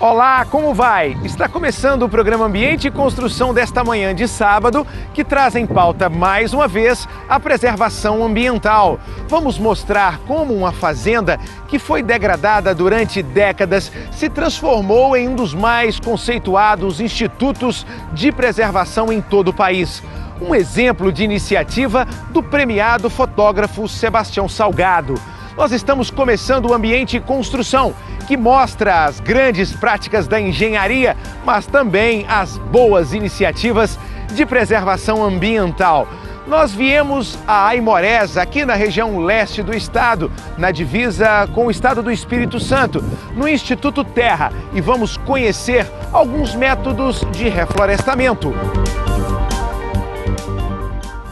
Olá, como vai? Está começando o programa Ambiente e Construção desta manhã de sábado, que traz em pauta, mais uma vez, a preservação ambiental. Vamos mostrar como uma fazenda que foi degradada durante décadas se transformou em um dos mais conceituados institutos de preservação em todo o país. Um exemplo de iniciativa do premiado fotógrafo Sebastião Salgado. Nós estamos começando o Ambiente e Construção, que mostra as grandes práticas da engenharia, mas também as boas iniciativas de preservação ambiental. Nós viemos a Aimorés, aqui na região leste do estado, na divisa com o estado do Espírito Santo, no Instituto Terra, e vamos conhecer alguns métodos de reflorestamento.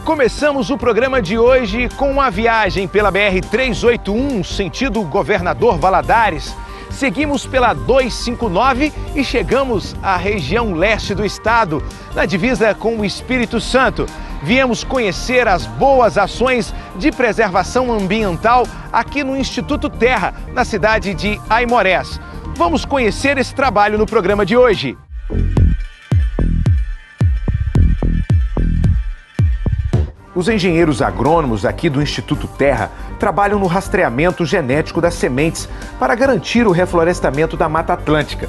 Começamos o programa de hoje com uma viagem pela BR-381, sentido Governador Valadares. Seguimos pela 259 e chegamos à região leste do estado, na divisa com o Espírito Santo. Viemos conhecer as boas ações de preservação ambiental aqui no Instituto Terra, na cidade de Aimorés. Vamos conhecer esse trabalho no programa de hoje. Os engenheiros agrônomos aqui do Instituto Terra trabalham no rastreamento genético das sementes para garantir o reflorestamento da Mata Atlântica.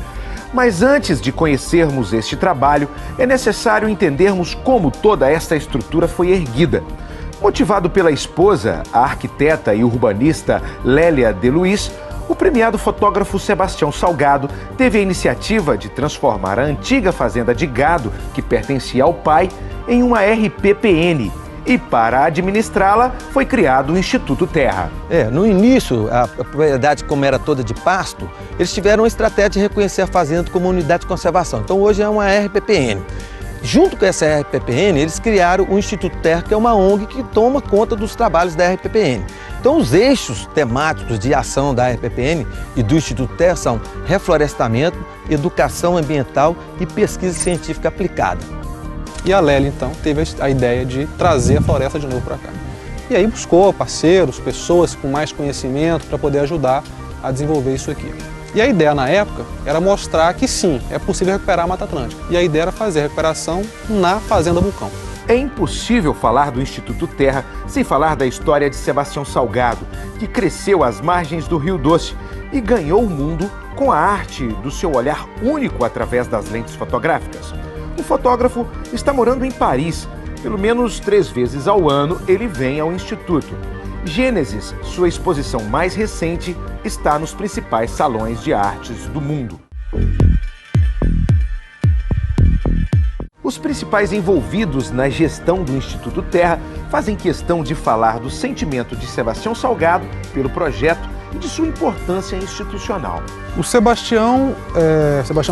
Mas antes de conhecermos este trabalho, é necessário entendermos como toda esta estrutura foi erguida. Motivado pela esposa, a arquiteta e urbanista Lélia de Luiz, o premiado fotógrafo Sebastião Salgado teve a iniciativa de transformar a antiga fazenda de gado, que pertencia ao pai, em uma RPPN. E para administrá-la foi criado o Instituto Terra. No início, a propriedade, como era toda de pasto, eles tiveram uma estratégia de reconhecer a fazenda como unidade de conservação. Então hoje é uma RPPN. Junto com essa RPPN, eles criaram o Instituto Terra, que é uma ONG que toma conta dos trabalhos da RPPN. Então os eixos temáticos de ação da RPPN e do Instituto Terra são reflorestamento, educação ambiental e pesquisa científica aplicada. E a Lélia, então, teve a ideia de trazer a floresta de novo para cá. E aí buscou parceiros, pessoas com mais conhecimento para poder ajudar a desenvolver isso aqui. E a ideia na época era mostrar que sim, é possível recuperar a Mata Atlântica. E a ideia era fazer a recuperação na Fazenda Vulcão. É impossível falar do Instituto Terra sem falar da história de Sebastião Salgado, que cresceu às margens do Rio Doce e ganhou o mundo com a arte do seu olhar único através das lentes fotográficas. O fotógrafo está morando em Paris. Pelo menos 3 vezes ao ano ele vem ao Instituto. Gênesis, sua exposição mais recente, está nos principais salões de artes do mundo. Os principais envolvidos na gestão do Instituto Terra fazem questão de falar do sentimento de Sebastião Salgado pelo projeto e de sua importância institucional. O Sebastião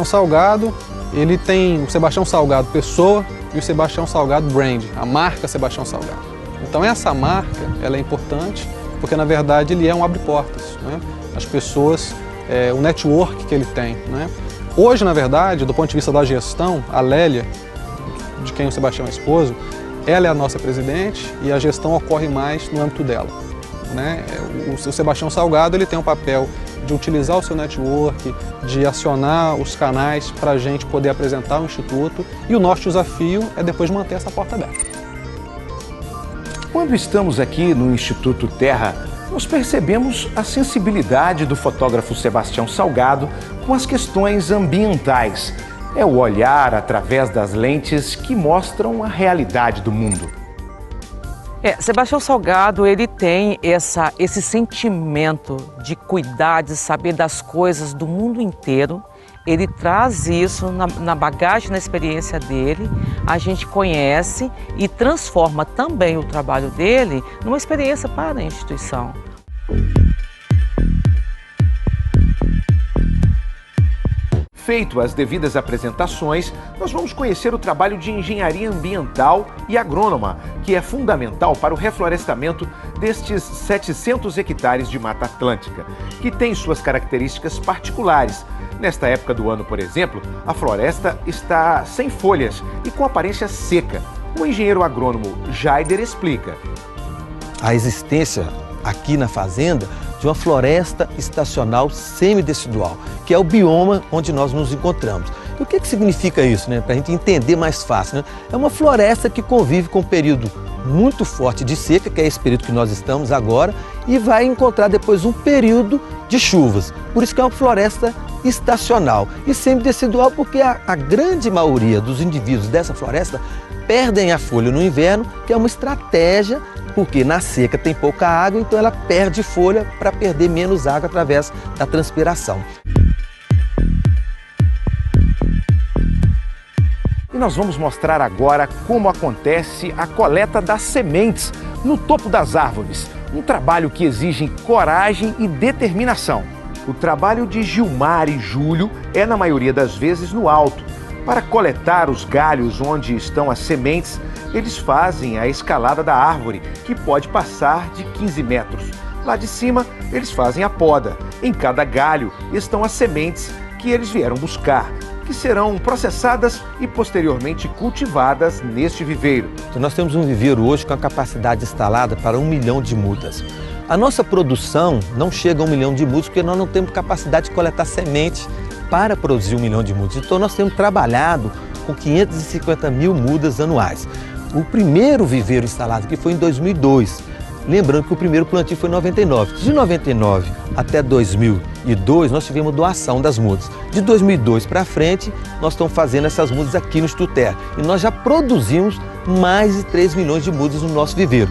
Salgado, ele tem o Sebastião Salgado pessoa e o Sebastião Salgado brand, a marca Sebastião Salgado. Então essa marca, ela é importante porque na verdade ele é um abre-portas, né? As pessoas, o network que ele tem, né? Hoje, na verdade, do ponto de vista da gestão, a Lélia, de quem o Sebastião é esposo, ela é a nossa presidente e a gestão ocorre mais no âmbito dela, né? O Sebastião Salgado, ele tem um papel de utilizar o seu network, de acionar os canais para a gente poder apresentar o Instituto, e o nosso desafio é depois manter essa porta aberta. Quando estamos aqui no Instituto Terra, nós percebemos a sensibilidade do fotógrafo Sebastião Salgado com as questões ambientais. É o olhar através das lentes que mostram a realidade do mundo. Sebastião Salgado, ele tem esse sentimento de cuidar, de saber das coisas do mundo inteiro. Ele traz isso na bagagem, na experiência dele, a gente conhece e transforma também o trabalho dele numa experiência para a instituição. Feito as devidas apresentações, nós vamos conhecer o trabalho de engenharia ambiental e agrônoma, que é fundamental para o reflorestamento destes 700 hectares de Mata Atlântica, que tem suas características particulares. Nesta época do ano, por exemplo, a floresta está sem folhas e com aparência seca. O engenheiro agrônomo Jaider explica. A existência aqui na fazenda de uma floresta estacional semidecidual, que é o bioma onde nós nos encontramos. E o que significa isso, né? Para a gente entender mais fácil, né? É uma floresta que convive com um período muito forte de seca, que é esse período que nós estamos agora, e vai encontrar depois um período de chuvas. Por isso que é uma floresta estacional e semidecidual, porque a grande maioria dos indivíduos dessa floresta perdem a folha no inverno, que é uma estratégia, porque na seca tem pouca água, então ela perde folha para perder menos água através da transpiração. E nós vamos mostrar agora como acontece a coleta das sementes no topo das árvores. Um trabalho que exige coragem e determinação. O trabalho de Gilmar e Júlio é, na maioria das vezes, no alto. Para coletar os galhos onde estão as sementes, eles fazem a escalada da árvore, que pode passar de 15 metros. Lá de cima, eles fazem a poda. Em cada galho estão as sementes que eles vieram buscar, que serão processadas e posteriormente cultivadas neste viveiro. Então, nós temos um viveiro hoje com a capacidade instalada para 1 milhão de mudas. A nossa produção não chega a 1 milhão de mudas porque nós não temos capacidade de coletar semente para produzir 1 milhão de mudas. Então nós temos trabalhado com 550 mil mudas anuais. O primeiro viveiro instalado aqui foi em 2002. Lembrando que o primeiro plantio foi em 99. De 99 até 2002, nós tivemos doação das mudas. De 2002 para frente, nós estamos fazendo essas mudas aqui no Instituto Terra. E nós já produzimos mais de 3 milhões de mudas no nosso viveiro.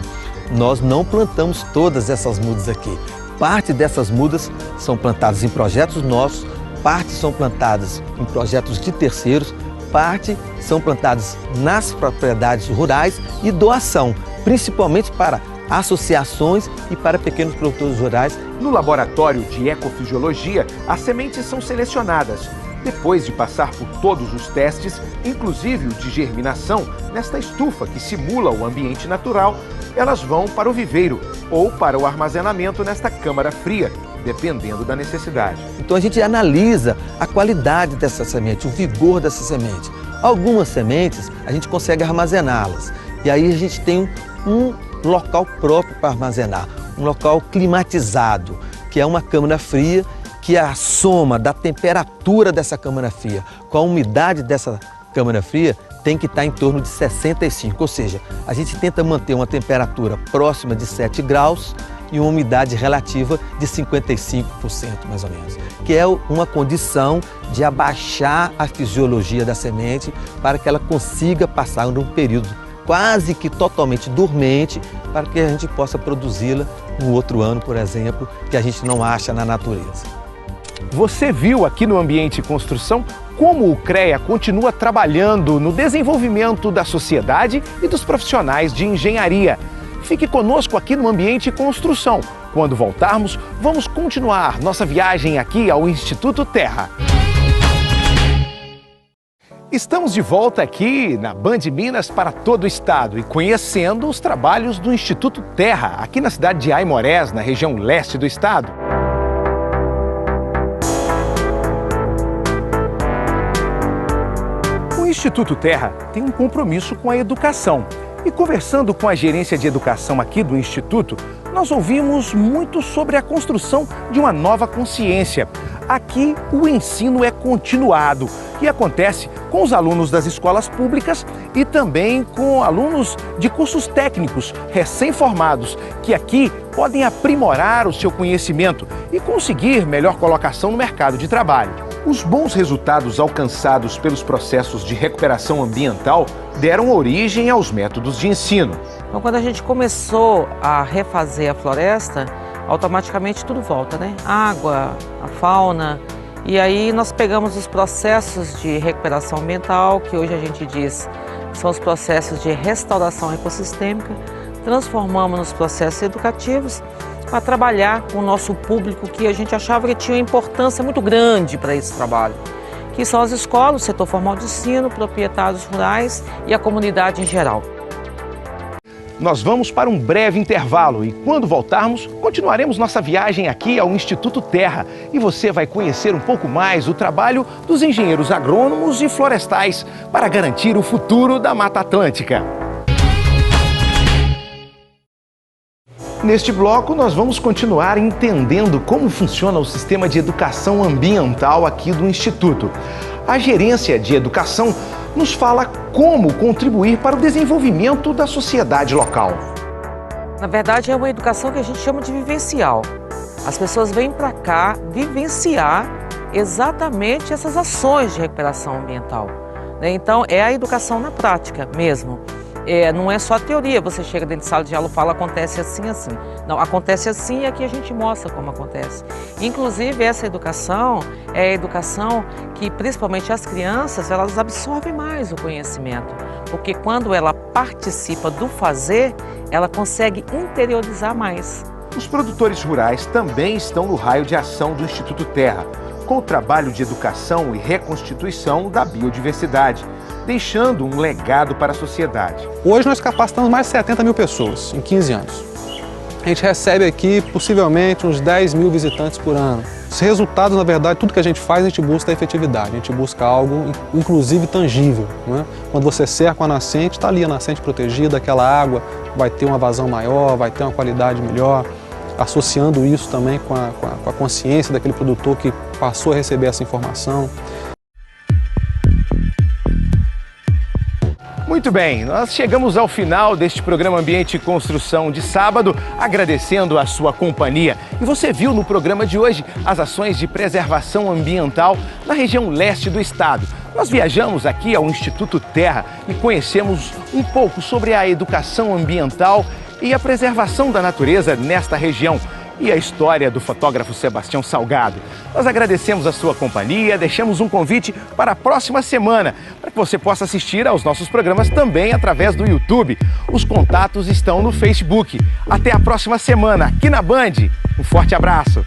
Nós não plantamos todas essas mudas aqui. Parte dessas mudas são plantadas em projetos nossos, parte são plantadas em projetos de terceiros, parte são plantadas nas propriedades rurais e doação, principalmente para associações e para pequenos produtores rurais. No laboratório de ecofisiologia, as sementes são selecionadas. Depois de passar por todos os testes, inclusive o de germinação, nesta estufa que simula o ambiente natural, elas vão para o viveiro ou para o armazenamento nesta câmara fria, dependendo da necessidade. Então a gente analisa a qualidade dessa semente, o vigor dessa semente. Algumas sementes a gente consegue armazená-las e aí a gente tem um local próprio para armazenar, um local climatizado, que é uma câmara fria, que a soma da temperatura dessa câmara fria com a umidade dessa câmara fria tem que estar em torno de 65, ou seja, a gente tenta manter uma temperatura próxima de 7 graus e uma umidade relativa de 55% mais ou menos, que é uma condição de abaixar a fisiologia da semente para que ela consiga passar num período quase que totalmente dormente para que a gente possa produzi-la no outro ano, por exemplo, que a gente não acha na natureza. Você viu aqui no Ambiente Construção como o CREA continua trabalhando no desenvolvimento da sociedade e dos profissionais de engenharia. Fique conosco aqui no Ambiente Construção. Quando voltarmos, vamos continuar nossa viagem aqui ao Instituto Terra. Estamos de volta aqui na Band Minas para todo o estado e conhecendo os trabalhos do Instituto Terra, aqui na cidade de Aimorés, na região leste do estado. O Instituto Terra tem um compromisso com a educação. E conversando com a gerência de educação aqui do Instituto, nós ouvimos muito sobre a construção de uma nova consciência. Aqui o ensino é continuado e acontece com os alunos das escolas públicas e também com alunos de cursos técnicos recém-formados, que aqui podem aprimorar o seu conhecimento e conseguir melhor colocação no mercado de trabalho. Os bons resultados alcançados pelos processos de recuperação ambiental deram origem aos métodos de ensino. Então, quando a gente começou a refazer a floresta, automaticamente tudo volta, né? A água, a fauna. E aí nós pegamos os processos de recuperação ambiental, que hoje a gente diz que são os processos de restauração ecossistêmica, transformamos nos processos educativos para trabalhar com o nosso público que a gente achava que tinha uma importância muito grande para esse trabalho, que são as escolas, o setor formal de ensino, proprietários rurais e a comunidade em geral. Nós vamos para um breve intervalo e quando voltarmos, continuaremos nossa viagem aqui ao Instituto Terra e você vai conhecer um pouco mais o trabalho dos engenheiros agrônomos e florestais para garantir o futuro da Mata Atlântica. Neste bloco, nós vamos continuar entendendo como funciona o sistema de educação ambiental aqui do Instituto. A gerência de educação nos fala como contribuir para o desenvolvimento da sociedade local. Na verdade, é uma educação que a gente chama de vivencial. As pessoas vêm para cá vivenciar exatamente essas ações de recuperação ambiental. Então, é a educação na prática mesmo. Não é só a teoria, você chega dentro de sala de aula e fala acontece assim, assim. Não, acontece assim e aqui a gente mostra como acontece. Inclusive, essa educação é a educação que, principalmente as crianças, elas absorvem mais o conhecimento. Porque quando ela participa do fazer, ela consegue interiorizar mais. Os produtores rurais também estão no raio de ação do Instituto Terra, com o trabalho de educação e reconstituição da biodiversidade, deixando um legado para a sociedade. Hoje nós capacitamos mais de 70 mil pessoas em 15 anos. A gente recebe aqui possivelmente uns 10 mil visitantes por ano. Os resultados, na verdade, tudo que a gente faz, a gente busca a efetividade, a gente busca algo, inclusive, tangível. Né? Quando você cerca uma nascente, está ali a nascente protegida, aquela água vai ter uma vazão maior, vai ter uma qualidade melhor, associando isso também com a consciência daquele produtor que passou a receber essa informação. Muito bem, nós chegamos ao final deste programa Ambiente e Construção de sábado, agradecendo a sua companhia. E você viu no programa de hoje as ações de preservação ambiental na região leste do estado. Nós viajamos aqui ao Instituto Terra e conhecemos um pouco sobre a educação ambiental e a preservação da natureza nesta região e a história do fotógrafo Sebastião Salgado. Nós agradecemos a sua companhia, deixamos um convite para a próxima semana, para que você possa assistir aos nossos programas também através do YouTube. Os contatos estão no Facebook. Até a próxima semana, aqui na Band. Um forte abraço!